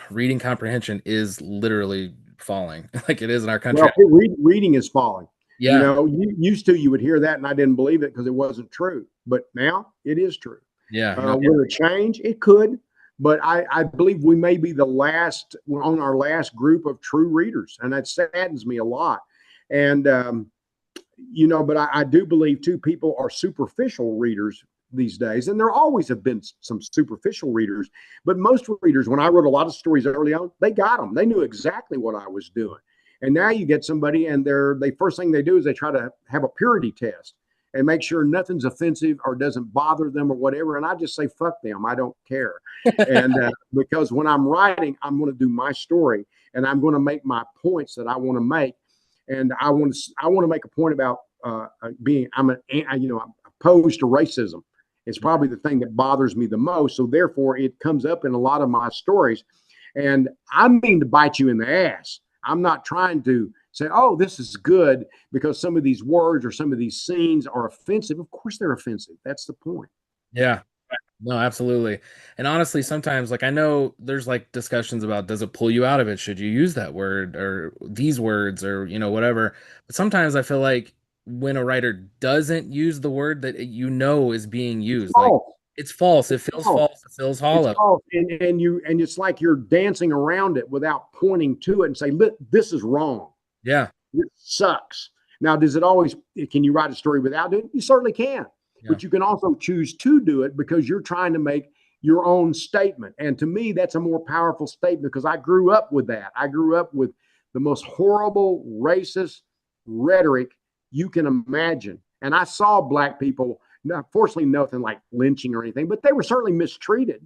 reading comprehension is literally falling, like it is in our country. Well, reading is falling. Yeah, Used to you would hear that, and I didn't believe it because it wasn't true. But now it is true. yeah, no, Will it change? It could, but I believe we may be the last on our last group of true readers, and that saddens me a lot. And but I do believe too people are superficial readers these days, and there always have been some superficial readers, but most readers, when I wrote a lot of stories early on, they got them. They knew exactly what I was doing. And now you get somebody, and they first thing they do is they try to have a purity test and make sure nothing's offensive or doesn't bother them or whatever. And I just say, fuck them. I don't care. And because when I'm writing, I'm going to do my story, and I'm going to make my points that I want to make. And I want to make a point about being I'm opposed to racism. It's probably the thing that bothers me the most. So therefore, it comes up in a lot of my stories, and I mean to bite you in the ass. I'm not trying to say, oh, this is good because some of these words or some of these scenes are offensive. Of course, they're offensive. That's the point. yeah. No, absolutely. And honestly, sometimes like I know there's like discussions about does it pull you out of it? Should you use that word or these words or whatever. But sometimes I feel like when a writer doesn't use the word that is being It's used, like false. it's false. It It's feels false. false. It feels It's hollow. false, and it's like you're dancing around it without pointing to it and say, "Look, this is wrong. Yeah. It sucks." Now, does it always? Can you write a story without doing it? You certainly can, Yeah. but you can also choose to do it because you're trying to make your own statement. And to me, that's a more powerful statement because I grew up with that. I grew up with the most horrible racist rhetoric you can imagine, and I saw black people. Fortunately, nothing like lynching or anything, but they were certainly mistreated,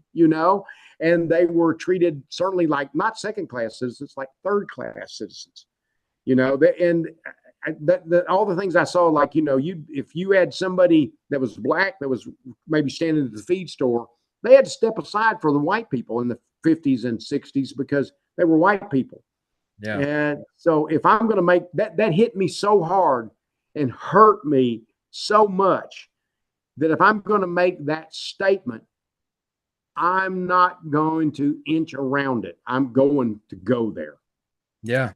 and they were treated certainly like not second class citizens, like third class citizens. And all the things I saw, like if you had somebody that was black that was maybe standing at the feed store, they had to step aside for the white people in the 50s and 60s because they were white people. Yeah. And so if I'm going to make that hit me so hard and hurt me so much that if I'm going to make that statement, I'm not going to inch around it. I'm going to go there. Yeah.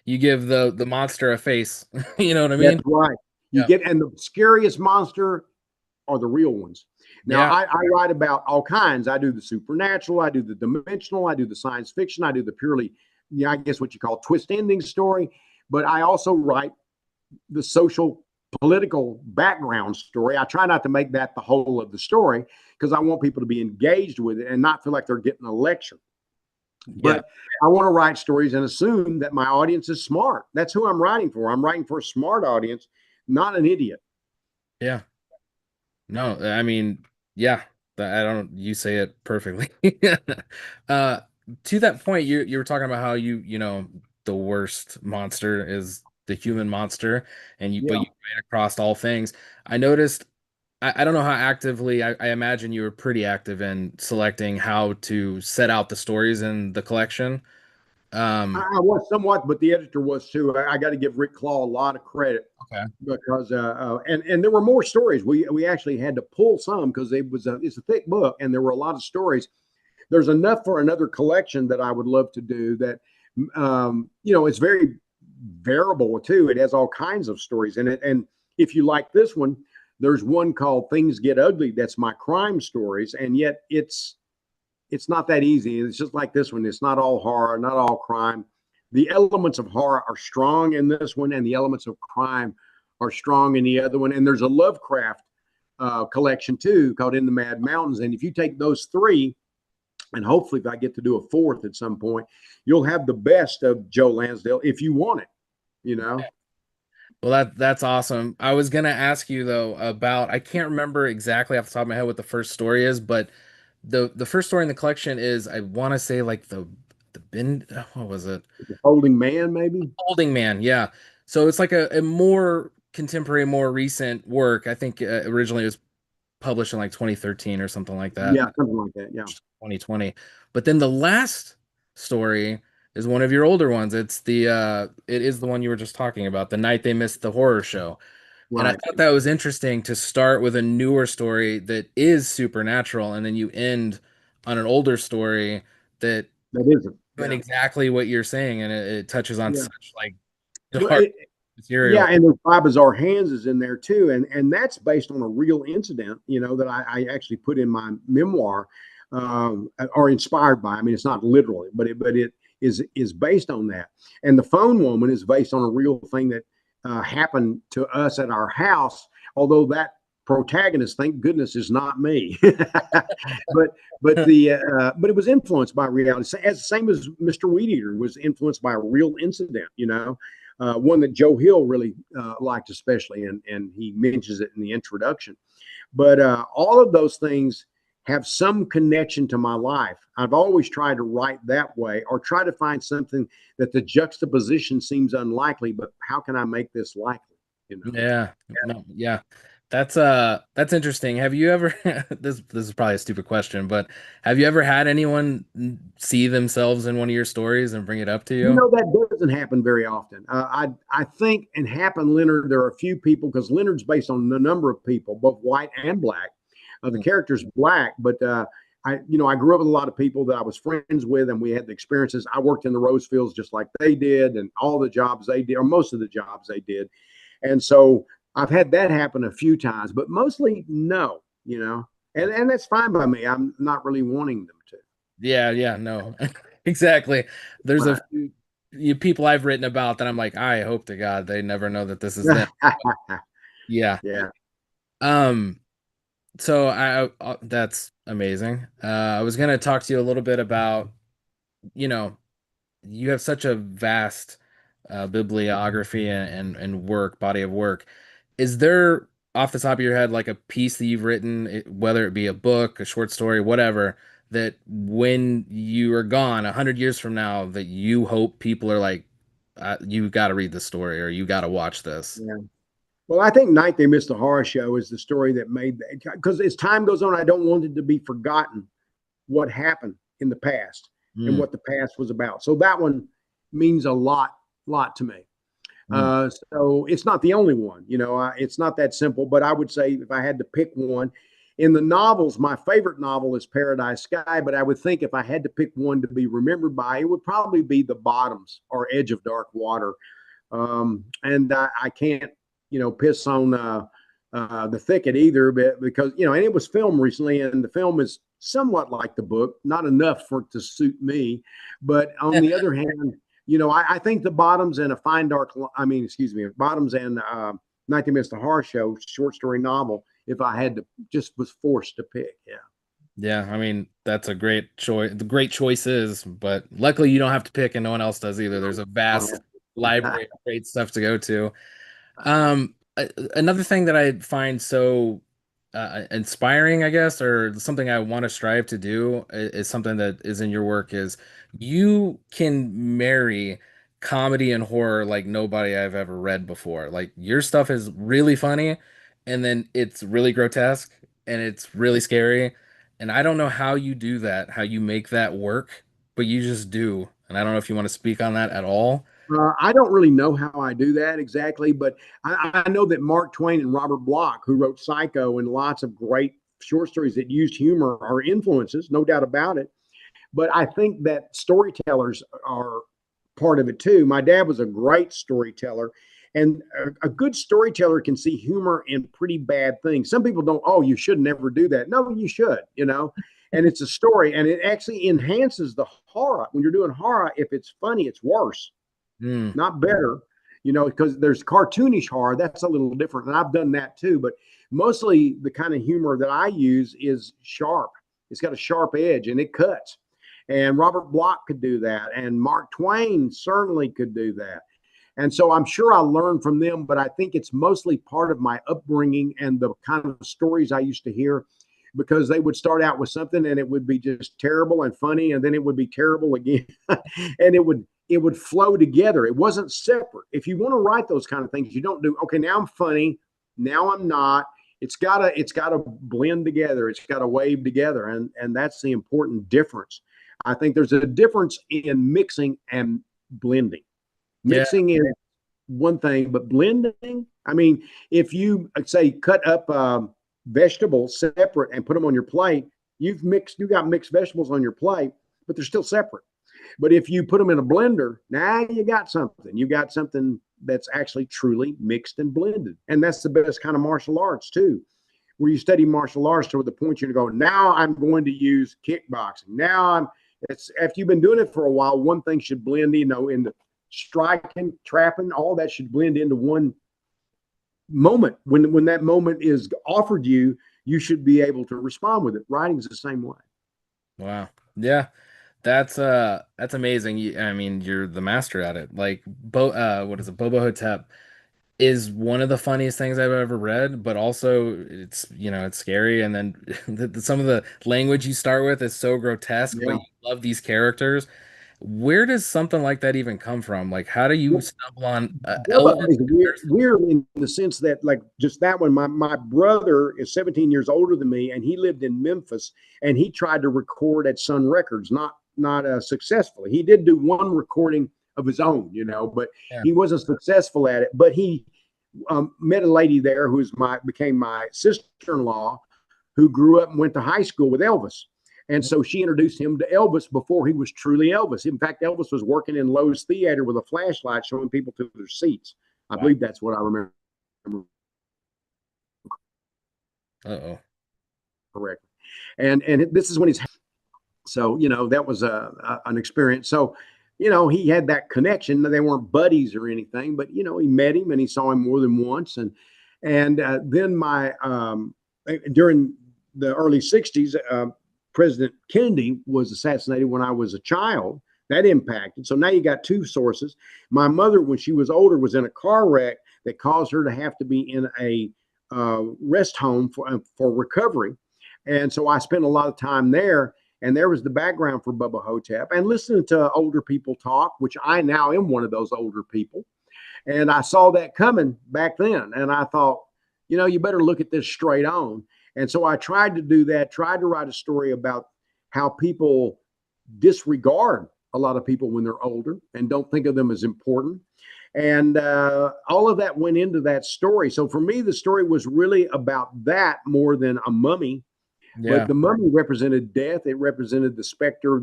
You give the monster a face. You know what I That's mean? right. Yeah. And the scariest monster are the real ones. Now, Yeah. I write about all kinds. I do the supernatural, I do the dimensional, I do the science fiction, I do the purely, I guess what you call twist ending story. But I also write the social political background story. I try not to make that the whole of the story because I want people to be engaged with it and not feel like they're getting a lecture. Yeah. But I want to write stories and assume that my audience is smart. That's who I'm writing for. I'm writing for a smart audience, not an idiot. Yeah. No, I mean, yeah, I don't, you say it perfectly. Uh, to that point, you were talking about how the worst monster is the human monster, and but Yeah. you ran across all things. I noticed, I don't know how actively, I imagine you were pretty active in selecting how to set out the stories in the collection. Um, I was somewhat, but the editor was too. I got to give Rick Claw a lot of credit okay. because and there were more stories. We actually had to pull some because it's a thick book and there were a lot of stories. There's enough for another collection that I would love to do. That it's very variable too. It has all kinds of stories in it. And if you like this one, there's one called Things Get Ugly. That's my crime stories, and yet it's not that easy. It's just like this one. It's not all horror, not all crime. The elements of horror are strong in this one, and the elements of crime are strong in the other one. And there's a Lovecraft collection too, called In the Mad Mountains. And if you take those three, and hopefully if I get to do a fourth at some point, you'll have the best of Joe Lansdale if you want it, you know. Well, that's awesome. I was gonna ask you though about I can't remember exactly off the top of my head what the first story is, but the first story in the collection is I want to say like the bin what was it? Holding Man, maybe. Holding Man, yeah. So it's like a more contemporary, more recent work. I think originally it was published in like 2013 or something like that. Yeah, something like that. Yeah. 2020. But then the last story is one of your older ones. It is the one you were just talking about, The Night They Missed the Horror Show. And I Right. thought that was interesting to start with a newer story that is supernatural, and then you end on an older story that That isn't. doing Yeah. exactly what you're saying, and it touches on Yeah. such like Well, dark yeah, material. and there's Five Bizarre Hands is in there too, and that's based on a real incident, that I actually put in my memoir, or inspired by. I mean, it's not literally, but it is based on that. And the Phone Woman is based on a real thing that happened to us at our house. Although that protagonist, thank goodness, is not me, but but it was influenced by reality. As same as Mr. Weed Eater was influenced by a real incident, one that Joe Hill really liked, especially, and he mentions it in the introduction. But all of those things have some connection to my life. I've always tried to write that way, or try to find something that the juxtaposition seems unlikely, but how can I make this likely? You know? Yeah, no, yeah. That's interesting. Have you ever this is probably a stupid question, but have you ever had anyone see themselves in one of your stories and bring it up to You you? know, that doesn't happen very often. I think in Hap and Leonard, there are a few people, because Leonard's based on a number of people, both white and black. The character's black, but I grew up with a lot of people that I was friends with, and we had the experiences. I worked in the rose fields just like they did, and all the jobs they did, or most of the jobs they did. And so I've had that happen a few times, but mostly no, and that's fine by me. I'm not really wanting them to. Yeah, yeah, no. Exactly. There's a Right. few people I've written about that I'm like, I hope to God they never know that this is them. Yeah. Yeah. Um, so that's amazing. I was gonna talk to you a little bit about, you know, you have such a vast bibliography and work, body of work. Is there, off the top of your head, like a piece that you've written, whether it be a book, a short story, whatever, that when you are gone 100 years from now, that you hope people are like, you got to read this story or you got to watch this? Yeah. Well, I think Night They Missed the Horror Show is the story that made that, because as time goes on, I don't want it to be forgotten what happened in the past and Mm, what the past was about. So that one means a lot to me. mm. So it's not the only one, it's not that simple, but I would say if I had to pick one in the novels, my favorite novel is Paradise Sky, but I would think if I had to pick one to be remembered by, it would probably be The Bottoms or Edge of Dark Water. And I can't, piss on the thicket either, but because and it was filmed recently, and the film is somewhat like the book, not enough for it to suit me. But on the other hand, I think The Bottoms and A Fine Dark, I mean, excuse me, Bottoms and 19 Minutes the Horror Show short story novel. If I had to, just was forced to pick, yeah. Yeah, I mean, that's a great choice. The great choices, but luckily you don't have to pick and no one else does either. There's a vast library of great stuff to go to. Another thing that I find so inspiring, I guess, or something I want to strive to do is something that is in your work is you can marry comedy and horror like nobody I've ever read before. Like your stuff is really funny and then it's really grotesque and it's really scary. And I don't know how you do that, how you make that work, but you just do. And I don't know if you want to speak on that at all. I don't really know how I do that exactly, but I know that Mark Twain and Robert Bloch, who wrote Psycho and lots of great short stories that used humor, are influences, no doubt about it. But I think that storytellers are part of it too. My dad was a great storyteller, and a good storyteller can see humor in pretty bad things. Some people don't, oh, you should never do that. No, you should, and it's a story, and it actually enhances the horror. When you're doing horror, if it's funny, it's worse, Hmm. not better. because there's cartoonish horror. That's a little different. And I've done that too. But mostly the kind of humor that I use is sharp. It's got a sharp edge and it cuts. And Robert Bloch could do that. And Mark Twain certainly could do that. And so I'm sure I learned from them, but I think it's mostly part of my upbringing and the kind of stories I used to hear, because they would start out with something and it would be just terrible and funny, and then it would be terrible again. And it would flow together. It wasn't separate. If you want to write those kind of things, you don't do, okay, now I'm funny, now I'm not. It's gotta blend together. It's gotta wave together. And that's the important difference. I think there's a difference in mixing and blending. Yeah. Mixing is one thing, but blending, I mean, if you say cut up vegetables separate and put them on your plate, you got mixed vegetables on your plate, but they're still separate. But if you put them in a blender, now you got something. You got something that's actually truly mixed and blended. And that's the best kind of martial arts too, where you study martial arts to the point you're going to go, now I'm going to use kickboxing. It's after you've been doing it for a while, one thing should blend, into striking, trapping, all that should blend into one moment. When that moment is offered you, you should be able to respond with it. Writing's the same way. Wow. Yeah. That's amazing. I mean, you're the master at it. Like what is it? Bubba Ho-Tep is one of the funniest things I've ever read, but also it's scary. And then some of the language you start with is so grotesque, but Yeah. you love these characters. Where does something like that even come from? Like, how do you stumble on Bubba Elvis is weird in the sense that, like, just that one, my brother is 17 years older than me, and he lived in Memphis, and he tried to record at Sun Records, not successfully. He did do one recording of his own, but Yeah. he wasn't successful at it. But he met a lady there became my sister-in-law, who grew up and went to high school with Elvis. And so she introduced him to Elvis before he was truly Elvis. In fact, Elvis was working in Lowe's Theater with a flashlight showing people to their seats. I Wow. believe that's what I remember Uh-oh. correctly. And this is when he's so that was an experience. So he had that connection. They weren't buddies or anything, but he met him and he saw him more than once. And then during the early '60s. President Kennedy was assassinated when I was a child. That impacted. So now you got two sources. My mother, when she was older, was in a car wreck that caused her to have to be in a rest home for recovery. And so I spent a lot of time there. And there was the background for Bubba Ho-Tep and listening to older people talk, which I now am one of those older people. And I saw that coming back then. And I thought, you better look at this straight on. And so I tried to do that, tried to write a story about how people disregard a lot of people when they're older and don't think of them as important. And all of that went into that story. So for me, the story was really about that more than a mummy. But Yeah. the mummy represented death. It represented the specter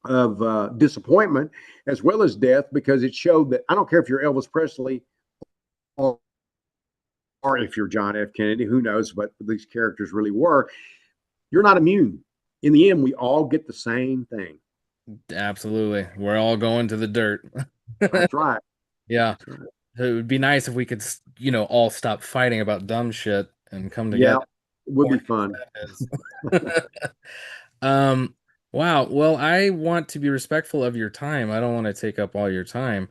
of disappointment as well as death, because it showed that I don't care if you're Elvis Presley or if you're John F. Kennedy, who knows what these characters really were, you're not immune. In the end, we all get the same thing. Absolutely. We're all going to the dirt. That's right. Yeah. That's right. It would be nice if we could, all stop fighting about dumb shit and come Yeah, together. it would be Corny as fun. that is. Um, wow. Well, I want to be respectful of your time. I don't want to take up all your time.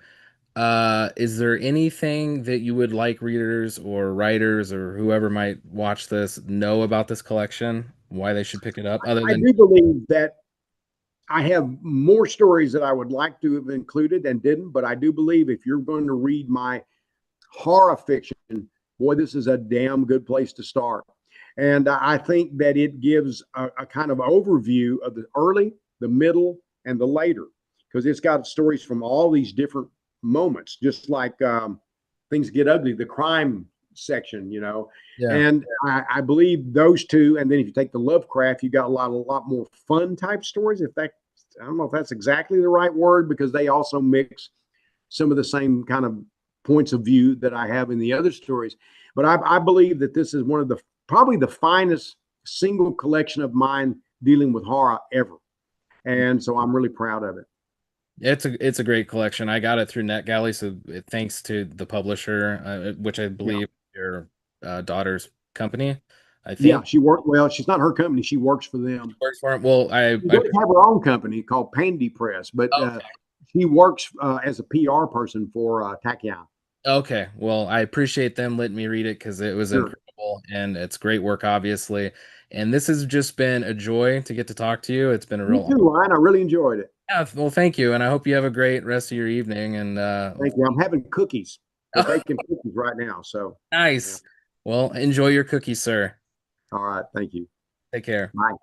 Is there anything that you would like readers or writers or whoever might watch this know about this collection? Why they should pick it up, other I than do believe that I have more stories that I would like to have included and didn't, but I do believe if you're going to read my horror fiction, boy, this is a damn good place to start. And I think that it gives a kind of overview of the early, the middle, and the later, because it's got stories from all these different moments, just like things get ugly, the crime section. yeah, And I believe those two. And then if you take the Lovecraft, you got a lot more fun type stories. I don't know if that's exactly the right word, because they also mix some of the same kind of points of view that I have in the other stories. But I believe that this is one of the probably the finest single collection of mine dealing with horror ever. And so I'm really proud of it. It's a great collection. I got it through NetGalley, so thanks to the publisher, which I Yeah. believe your daughter's company, I Yeah, think. she worked. Well, she's not her company. She works for them. Works for it. Well, She I does have her own company called Pandy Press, but she works as a PR person for Tachyon. okay. Well, I appreciate them letting me read it because it was Sure. incredible and it's great work, obviously. And this has just been a joy to get to talk to you. It's been a You real, too, Ryan. I really enjoyed it. yeah, well, thank you. And I hope you have a great rest of your evening. And Thank you. I'm having cookies. We're baking cookies right now. So, yeah. nice. Well, enjoy your cookies, sir. All right. Thank you. Take care. Bye.